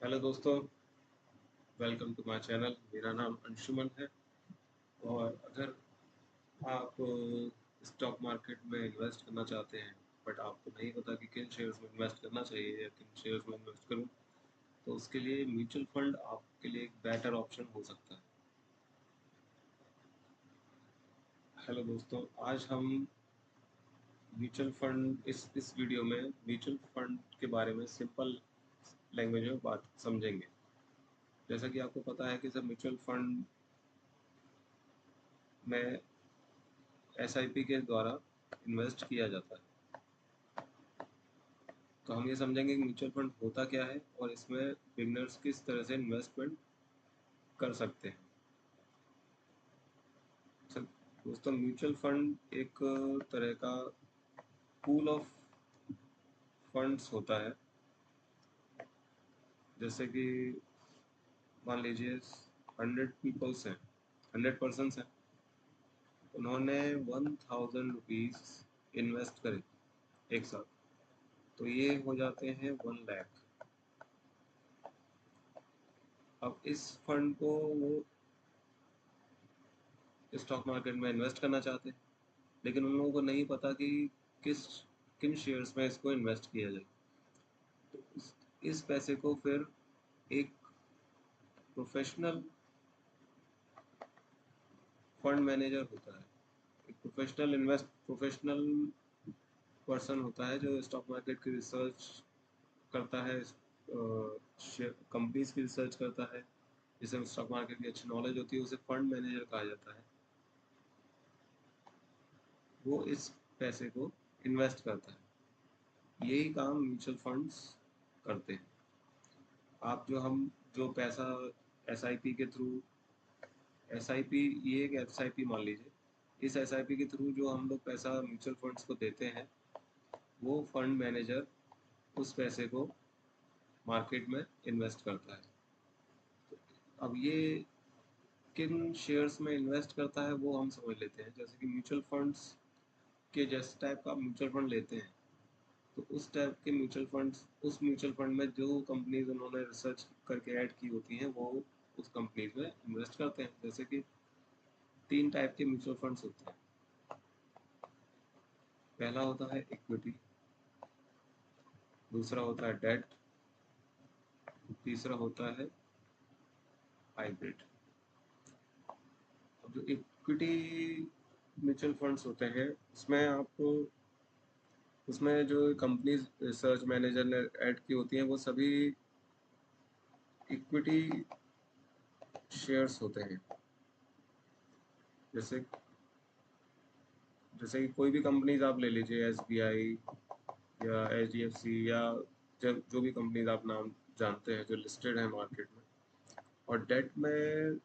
Hello दोस्तों, welcome to my channel. मेरा नाम अंशुमन है। और अगर आप स्टॉक मार्केट में इन्वेस्ट करना चाहते हैं बट आपको नहीं पता कि किन शेयर्स में इन्वेस्ट करना चाहिए या किन शेयर्स में इन्वेस्ट करूं, तो उसके लिए म्यूचुअल फंड आपके लिए एक बेटर ऑप्शन हो सकता है। हेलो दोस्तों, आज हम म्यूचुअल फंड इस वीडियो में म्यूचुअल फंड के बारे में सिंपल लैंग्वेज में बात समझेंगे। जैसा कि आपको पता है कि सब म्यूचुअल फंड में एसआईपी के द्वारा इन्वेस्ट किया जाता है। तो हम ये समझेंगे कि म्यूचुअल फंड होता क्या है और इसमें बिगनर्स किस तरह से इन्वेस्टमेंट कर सकते हैं। तो दोस्तों, म्यूचुअल फंड एक तरह का पूल ऑफ फंड्स होता है। जैसे कि मान लीजिए 100 पीपल्स हैं, 100 पर्सन्स हैं, उन्होंने 1000 रुपीज इन्वेस्ट करे एक साथ, तो ये हो जाते हैं 1 लाख। अब इस फंड को वो स्टॉक मार्केट में इन्वेस्ट करना चाहते हैं, लेकिन उन लोगों को नहीं पता कि किस किन शेयर्स में इसको इन्वेस्ट किया जाए। तो इस पैसे को फिर एक प्रोफेशनल फंड मैनेजर होता है, एक प्रोफेशनल पर्सन होता है जो स्टॉक मार्केट की रिसर्च करता है, कंपनीज की रिसर्च करता है, जिसे स्टॉक मार्केट की अच्छी नॉलेज होती है, उसे फंड मैनेजर कहा जाता है। वो इस पैसे को इन्वेस्ट करता है। यही काम म्यूचुअल फंड्स करते हैं। आप जो पैसा एसआईपी के थ्रू, एसआईपी, ये एक एसआईपी मान लीजिए, इस एसआईपी के थ्रू जो हम लोग पैसा म्यूचुअल फंड्स को देते हैं, वो फंड मैनेजर उस पैसे को मार्केट में इन्वेस्ट करता है। अब ये किन शेयर्स में इन्वेस्ट करता है वो हम समझ लेते हैं। जैसे कि म्यूचुअल फंड्स के जिस टाइप का म्यूचुअल फंड लेते हैं, तो उस टाइप के म्यूचुअल फंड्स, उस म्यूचुअल फंड में जो कंपनीज उन्होंने रिसर्च करके ऐड की होती हैं, वो उस कंपनीज में इन्वेस्ट करते हैं। जैसे कि 3 टाइप के म्यूचुअल फंड्स होते हैं। पहला होता है इक्विटी, दूसरा होता है डेट, तीसरा होता है हाइब्रिड। अब जो इक्विटी म्यूचुअल फंड्स होते हैं, उसमें जो कंपनीज रिसर्च मैनेजर ने ऐड की होती हैं, वो सभी इक्विटी शेयर्स होते हैं। जैसे जैसे कि कोई भी कंपनीज आप ले लीजिए, एसबीआई या एचडीएफसी, या जब जो भी कंपनीज आप नाम जानते हैं जो लिस्टेड है मार्केट में। और डेट में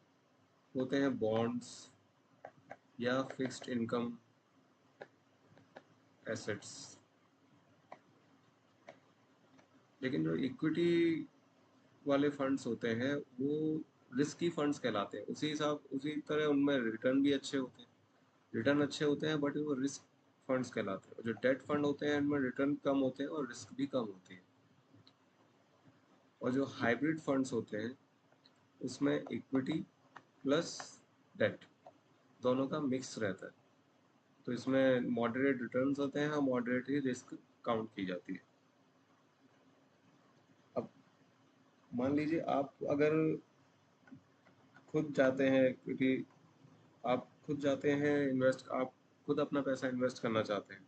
होते हैं बॉन्ड्स या फिक्स्ड इनकम एसेट्स। लेकिन जो इक्विटी वाले फंड्स होते हैं, वो रिस्की फंड्स कहलाते हैं। उसी तरह उनमें रिटर्न भी अच्छे होते हैं, रिटर्न अच्छे होते हैं, बट वो रिस्क फंड्स कहलाते हैं। जो डेट फंड होते हैं, इनमें रिटर्न कम होते हैं और रिस्क भी कम होती है। और जो हाइब्रिड फंड्स होते हैं, उसमें इक्विटी प्लस डेट दोनों का मिक्स रहता है। तो इसमें मॉडरेट रिटर्न्स होते हैं, हाँ, मॉडरेट ही रिस्क काउंट की जाती है। अब मान लीजिए आप अगर खुद जाते हैं, क्योंकि आप खुद जाते हैं इन्वेस्ट, आप खुद अपना पैसा इन्वेस्ट करना चाहते हैं।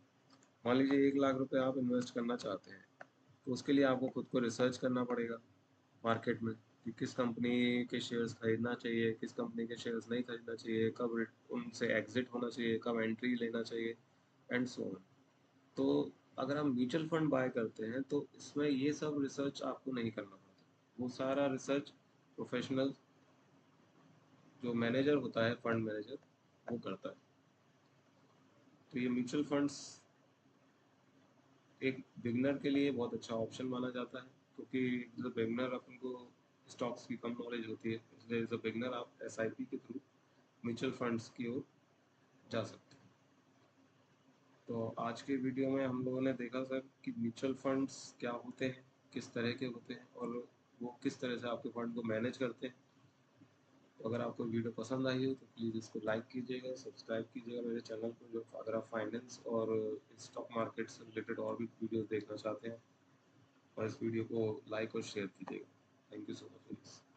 मान लीजिए 1 लाख रुपए आप इन्वेस्ट करना चाहते हैं, तो उसके लिए आपको खुद को रिसर्च करना पड़ेगा मार्केट में कि किस कंपनी के शेयर्स खरीदना चाहिए, किस कंपनी के शेयर्स नहीं खरीदना चाहिए, उनसे एग्जिट होना चाहिए, कब एंट्री लेना चाहिए, एंड सो ऑन। तो अगर हम म्यूचुअल फंड बाय करते हैं, तो इसमें ये सब रिसर्च आपको नहीं करना पड़ता। वो सारा रिसर्च प्रोफेशनल जो मैनेजर होता है, फंड मैनेजर, वो करता है। तो ये म्यूचुअल फंड्स एक बिगनर के लिए बहुत अच्छा ऑप्शन माना जाता है, क्योंकि एज अ बिगनर अपन को स्टॉक्स की कम नॉलेज होती है, इसलिए एज अ बिगनर आप एसआईपी के थ्रू म्यूचुअल फंड्स की ओर जा सकते हैं। तो आज के वीडियो में हम लोगों ने देखा सर कि म्यूचुअल फंड्स क्या होते हैं, किस तरह के होते हैं, और वो किस तरह से आपके फंड को मैनेज करते हैं। तो अगर आपको वीडियो पसंद आई हो तो प्लीज़ इसको लाइक कीजिएगा, सब्सक्राइब कीजिएगा मेरे चैनल को। जो अगर आप फाइनेंस और स्टॉक मार्केट से रिलेटेड और भी वीडियोस देखना चाहते हैं, और इस वीडियो को लाइक और शेयर कीजिएगा। Thank you so much.